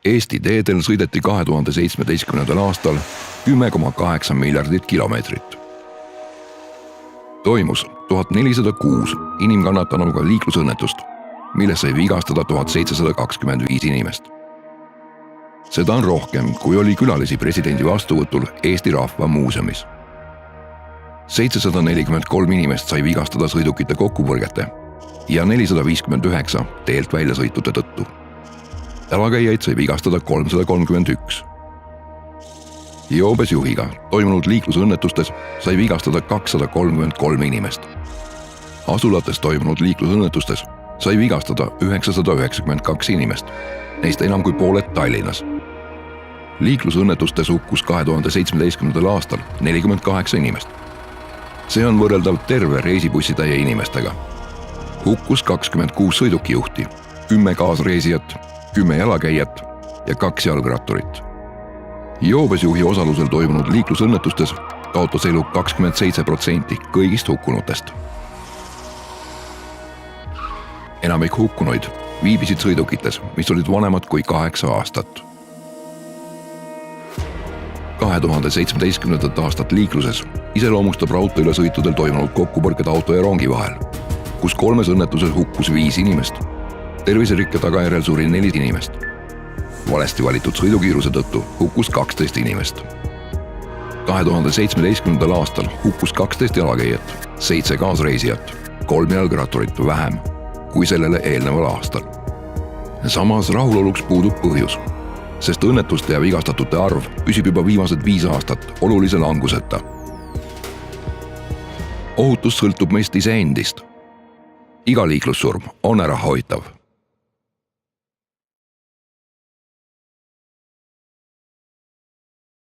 Eesti teedel sõideti 2017. aastal 10,8 miljardit kilomeetrit. Toimus 1406 inimkannatanuga liiklusõnnetust, milles sai vigastada 1725 inimest. Seda on rohkem, kui oli külalisi presidendi vastuvõtul Eesti Rahva Muuseumis. 743 inimest sai vigastada sõidukite kokkupõrgete ja 459 teelt väljasõitude tõttu. Jalakäijaid sai vigastada 331. Joobes juhiga toimunud liiklusõnnetustes sai vigastada 233 inimest. Asulates toimunud liiklusõnnetustes sai vigastada 992 inimest, neist enam kui pooled Tallinnas. Liiklusõnnetustes hukkus 2017. aastal 48 inimest. See on võrreldav terve reisibussitäie inimestega. Hukkus 26 sõidukijuhti, 10 kaasreisijat, 10 jalakäijat ja 2 jalgratturit. Joobes juhi osalusel toimunud liiklusõnnetustes kaotas elu 27% kõigist hukkunutest. Enamik hukkunuid viibisid sõidukites, mis olid vanemad kui 8 aastat. 2017. aastat liikluses iseloomustab raudteeülesõitudel toimunud kokkupõrked auto ja rongi vahel, kus 3 õnnetuses hukkus 5 inimest. Terviserikke tagajärjel suri 4 inimest. Valesti valitud sõidukiiruse tõttu hukkus 12 inimest. 2017. aastal hukkus 12 jalakäijat, 7 kaasreisijat, 3 jalgratturit vähem kui sellele eelneval aastal. Samas rahuloluks puudub põhjus, sest õnnetuste ja vigastatute arv püsib juba viimased 5 aastat olulise languseta. Ohutus sõltub meist iseendist. Iga liiklussurm on ärahoitav.